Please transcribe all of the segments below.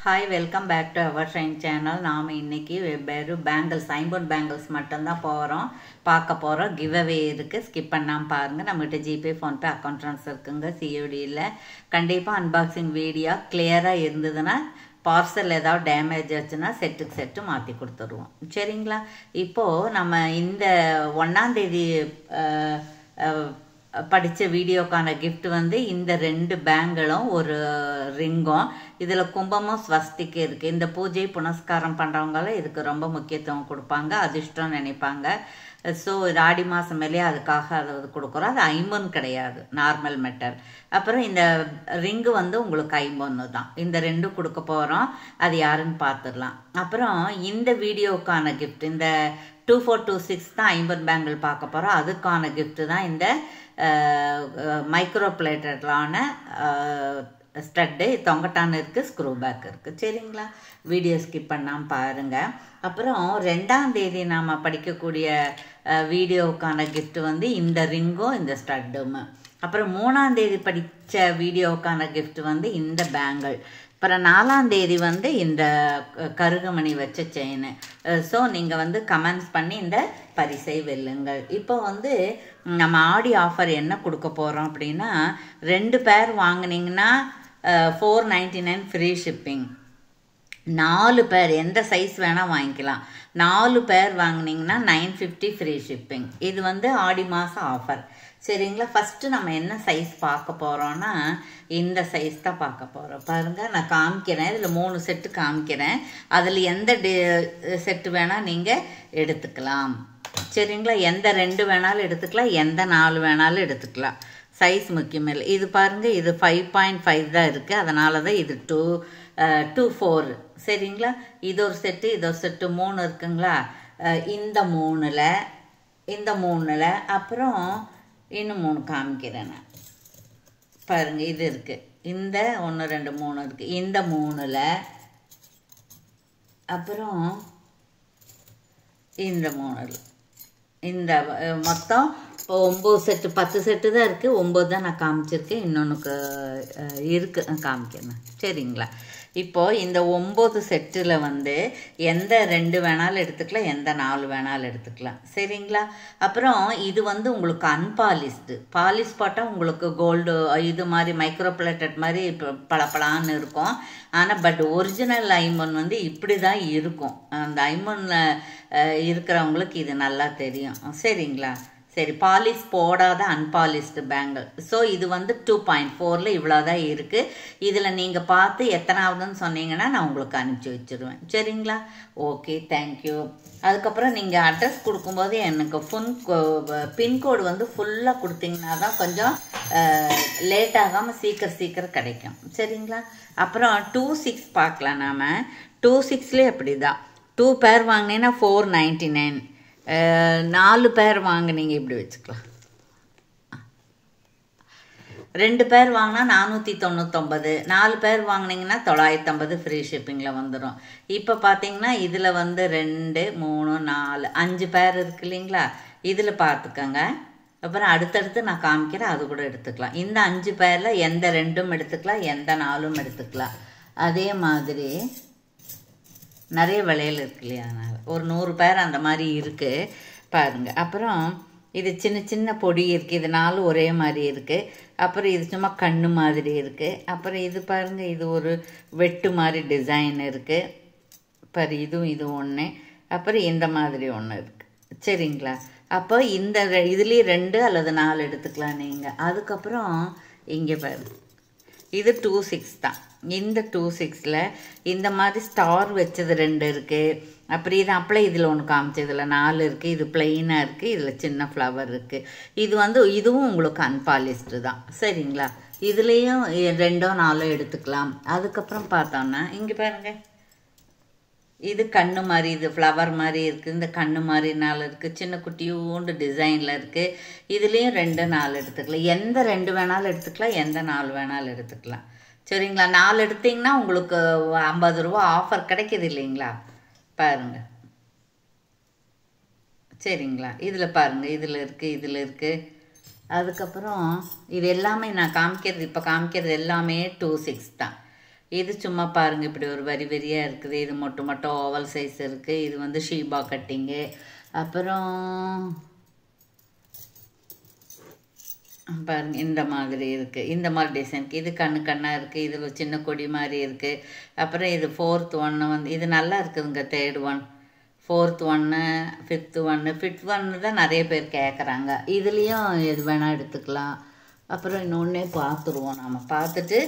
Hi, welcome back to our Shine channel. நாம இன்னைக்கு வெவ்வேறு பேங்கிள்ஸ் ஐம்பொன் பேங்கிள்ஸ் மட்டும்தான் பார்க்க போகிறோம். கிவ் அவே இருக்குது, ஸ்கிப் பண்ணாமல் பாருங்கள். நம்மகிட்ட ஜிபே ஃபோன்பே அக்கௌண்ட் ட்ரான்ஸ்ஃபர் இருக்குங்க. சிஓடியில் கண்டிப்பாக அன்பாக்சிங் வீடியோ கிளியராக இருந்ததுன்னா பார்சல் ஏதாவது டேமேஜ் ஆச்சுன்னா செட்டுக்கு செட்டு மாற்றி கொடுத்துருவோம். சரிங்களா? இப்போது நம்ம இந்த 1ஆம் தேதி படித்த வீடியோக்கான கிஃப்ட் வந்து இந்த 2 பேங்களும் ஒரு ரிங்கும். இதில் கும்பமும் ஸ்வஸ்திக்கு இருக்குது. இந்த பூஜை புனஸ்காரம் பண்ணுறவங்கள இதுக்கு ரொம்ப முக்கியத்துவம் கொடுப்பாங்க, அதிர்ஷ்டம் நினைப்பாங்க. ஸோ இது ஆடி மாதம் மேலேயே அதுக்காக அதை கொடுக்குறோம். அது ஐம்பொன் கிடையாது, நார்மல் மெட்டல். அப்புறம் இந்த ரிங்கு வந்து உங்களுக்கு ஐம்பொன்னு தான். இந்த 2 கொடுக்க போகிறோம். அது யாருன்னு பார்த்துடலாம். அப்புறம் இந்த வீடியோக்கான கிஃப்ட் இந்த 2426 தான் ஐம்பொன் பேங்கிள் பார்க்க போகிறோம். அதுக்கான கிஃப்ட்டு தான் இந்த மைக்ரோ பிளேட்டடான ஸ்டட்டு, தொங்கட்டான் இருக்குது, ஸ்க்ரூ பேக் இருக்குது. சரிங்களா? வீடியோ ஸ்கிப் பண்ணாமல் பாருங்கள். அப்புறம் 2ஆம் தேதி நாம் படிக்கக்கூடிய வீடியோவுக்கான கிஃப்ட் வந்து இந்த ரிங்கும் இந்த ஸ்டட்டும். அப்புறம் 3ஆம் தேதி படித்த வீடியோவுக்கான கிஃப்ட் வந்து இந்த பேங்கிள். அப்புறம் 4ஆம் தேதி வந்து இந்த கருகமணி வச்ச செயின். ஸோ நீங்கள் வந்து கமெண்ட்ஸ் பண்ணி இந்த பரிசை வெல்லுங்கள். இப்போ வந்து நம்ம ஆடி ஆஃபர் என்ன கொடுக்க போகிறோம் அப்படின்னா, 2 பேர் வாங்கினீங்கன்னா 499 ஃப்ரீ ஷிப்பிங். 4 பேர் எந்த சைஸ் வேணால் வாங்கிக்கலாம். 4 பேர் வாங்கினீங்கன்னா 950 ஃப்ரீ ஷிப்பிங். இது வந்து ஆடி மாதம் ஆஃபர். சரிங்களா? ஃபஸ்ட்டு நம்ம என்ன சைஸ் பார்க்க போகிறோன்னா, இந்த சைஸ் தான் பார்க்க போகிறோம். பாருங்கள், நான் காமிக்கிறேன். இதில் 3 செட்டு காமிக்கிறேன். அதில் எந்த செட்டு வேணால் நீங்கள் எடுத்துக்கலாம். சரிங்களா? எந்த 2 வேணாலும் எடுத்துக்கலாம், எந்த 4 வேணாலும் எடுத்துக்கலாம். சைஸ் முக்கியமில்லை. இது பாருங்கள், இது 5.5 தான் இருக்குது. அதனால தான் இது 2.4. சரிங்களா? இது ஒரு செட்டு, இது ஒரு செட்டு, 3 இருக்குங்களா? இந்த 3ல் அப்புறம் இன்னும் 3 காமிக்கிறேன் நான். பாருங்கள், இது இருக்குது. இந்த 1 2 3 இருக்குது. இந்த 3ல் அப்புறம் இந்த 3ல் இந்த மொத்தம் இப்போ 9 செட்டு, 10 செட்டு தான் இருக்குது. 9 தான் நான் காமிச்சிருக்கேன். இன்னொன்றுக்கு இருக்குது, காமிக்கிறேன். சரிங்களா? இப்போது இந்த 9 செட்டில் வந்து எந்த 2 வேணாலும் எடுத்துக்கலாம், எந்த 4 வேணாலும் எடுத்துக்கலாம். சரிங்களா? அப்புறம் இது வந்து உங்களுக்கு அன்பாலிஸ்டு. பாலிஷ் போட்டால் உங்களுக்கு கோல்டு இது மாதிரி மைக்ரோ பிளேட்டட் மாதிரி பளபளான்னு இருக்கும். ஆனால் பட் ஒரிஜினல் ஐம்பொன் வந்து இப்படி தான் இருக்கும். அந்த ஐம்பொன்னில் இருக்கிறவங்களுக்கு இது நல்லா தெரியும். சரிங்களா? சரி, பாலிஷ் போடாத அன்பாலிஷ்டு பேங்கிள். ஸோ இது வந்து 2.4ல் இவ்வளோ தான் இருக்குது. இதில் நீங்கள் பார்த்து எத்தனாவதுன்னு சொன்னீங்கன்னா நான் உங்களுக்கு அனுப்பிச்சி வச்சுருவேன். சரிங்களா? Okay, thank you. அதுக்கப்புறம் நீங்கள் அட்ரஸ் கொடுக்கும்போது எனக்கு பின்கோடு வந்து ஃபுல்லாக கொடுத்தீங்கன்னா தான் கொஞ்சம் லேட் ஆகாமல் சீக்கிரம் கிடைக்கும். சரிங்களா? அப்புறம் 26 பார்க்கலாம். நாம் 26லே அப்படி தான். 2 பேர் வாங்கினீங்கன்னா 499. 4 பேர் வாங்கினீங்க இப்படி வச்சுக்கலாம். 2 பேர் வாங்கினா 499. 4 பேர் வாங்கினீங்கன்னா 950 ஃப்ரீ ஷிப்பிங்கில் வந்துடும். இப்போ பார்த்தீங்கன்னா இதில் வந்து 2 3 4 5 பேர் இருக்கு இல்லைங்களா? இதில் பார்த்துக்கோங்க. அப்புறம் அடுத்தடுத்து நான் காமிக்கிறேன், அது கூட எடுத்துக்கலாம். இந்த 5 பேரில் எந்த 2ம் எடுத்துக்கலாம், எந்த 4ம் எடுத்துக்கலாம். அதே மாதிரி நிறைய விலையில் இருக்கு இல்லையா? அதனால் ஒரு 100 பேர் அந்த மாதிரி இருக்குது பாருங்கள். அப்புறம் இது சின்ன பொடி இருக்குது. இது 4 ஒரே மாதிரி இருக்குது. அப்புறம் இது சும்மா கண்ணு மாதிரி இருக்குது. அப்புறம் இது பாருங்கள், இது ஒரு வெட்டு மாதிரி டிசைன் இருக்குது பாரு. இது ஒன்று. அப்புறம் இந்த மாதிரி ஒன்று இருக்குது. சரிங்களா? அப்போ இந்த இதுலேயே 2 அல்லது 4 எடுத்துக்கலாம் நீங்கள். அதுக்கப்புறம் இங்கே பாரு, இது 26 தான். இந்த 26ல் இந்த மாதிரி ஸ்டார் வச்சது 2 இருக்குது. அப்புறம் இது அப்படியே இதில் ஒன்று காமிச்சதில் 4 இருக்குது. இது பிளெயினாக இருக்குது, இதில் சின்ன ஃப்ளவர் இருக்குது. இது வந்து இதுவும் உங்களுக்கு அன்பாலிஸ்டு தான். சரிங்களா? இதுலேயும் 2 4 எடுத்துக்கலாம். அதுக்கப்புறம் பார்த்தோன்னா இங்கே பாருங்கள், இது கண்ணு மாதிரி, இது ஃப்ளவர் மாதிரி இருக்குது. இந்த கண்ணு மாதிரி 4 இருக்குது. சின்ன குட்டியூண்டு டிசைனில் இருக்குது. இதுலேயும் 2 4 எடுத்துக்கலாம். எந்த 2 வேணாலும் எடுத்துக்கலாம், எந்த 4 வேணாலும் எடுத்துக்கலாம். சரிங்களா? 4 எடுத்திங்கன்னா உங்களுக்கு 50 ரூபா ஆஃபர் கிடைக்கிது இல்லைங்களா? பாருங்கள். சரிங்களா? இதில் பாருங்கள், இதில் இருக்குது. அதுக்கப்புறம் இது எல்லாமே நான் காமிக்கிறது, இப்போ காமிக்கிறது எல்லாமே 26 தான். இது சும்மா பாருங்கள், இப்படி ஒரு வரி வரியாக இருக்குது. இது மொட்டை ஓவல் சைஸ் இருக்குது. இது வந்து ஷீபா கட்டிங்கு. அப்புறம் பாருங்க, இந்த மாதிரி இருக்குது. இந்த மாதிரி டிசைனுக்கு இது கண்ணாக இருக்குது. இது ஒரு சின்ன கொடி மாதிரி இருக்குது. அப்புறம் இது 4th ஒன்று வந்து இது நல்லா இருக்குதுங்க. 3rd ஒன், 4th ஒன்று, 5th ஒன்று. 5th ஒன்று தான் நிறைய பேர் கேட்குறாங்க. இதுலேயும் எது வேணால் எடுத்துக்கலாம். அப்புறம் இன்னொன்னே பார்த்துருவோம். நம்ம பார்த்துட்டு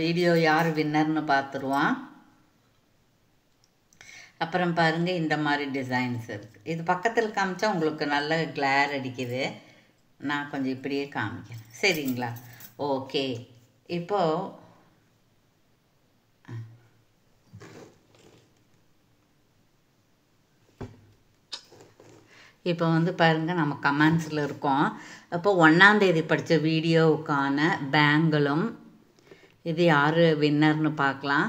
வீடியோ யார் வின்னர்னு பார்த்துருவோம். அப்புறம் பாருங்கள், இந்த மாதிரி டிசைன்ஸ் இருக்குது. இது பக்கத்தில் காமிச்சா உங்களுக்கு நல்ல கிளார் அடிக்குது. நான் கொஞ்சம் இப்படியே காமிக்கிறேன், சரிங்களா? ஓகே. இப்போ வந்து பாருங்கள், நம்ம கமெண்ட்ஸில் இருக்கோம். அப்போ 1ஆம் தேதி படித்த வீடியோவுக்கான பேங்கிளும் இது யார் வின்னர்னு பார்க்கலாம்.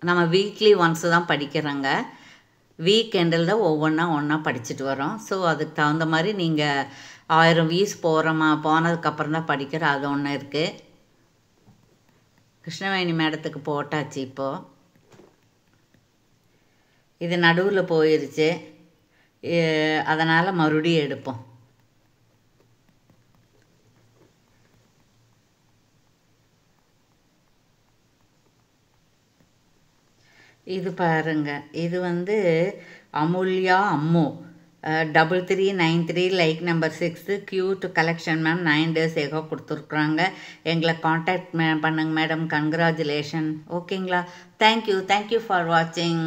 நம்ம வீக்லி ஒன்ஸ் தான் படிக்கிறோங்க. வீக்கெண்டில் தான் ஒவ்வொன்றா படிச்சுட்டு வரோம். ஸோ அதுக்கு தகுந்த மாதிரி நீங்கள் 1000 வியூஸ் போனதுக்கப்புறம் தான் படிக்கிற அது ஒன்று இருக்குது. கிருஷ்ணவேணி மேடத்துக்கு போட்டாச்சு. இப்போது இது நடுவில் போயிடுச்சு, அதனால் மறுபடியும் எடுப்போம். இது பாருங்க, இது வந்து Amulya Ammu 3393 like number 6 cute collection ma'am. 9 days ஏகோ கொடுத்துருக்குறாங்க. எங்களை காண்டாக்ட் பண்ணுங்க மேடம். கங்க்ராச்சுலேஷன். ஓகேங்களா? தேங்க்யூ ஃபார் வாட்சிங்.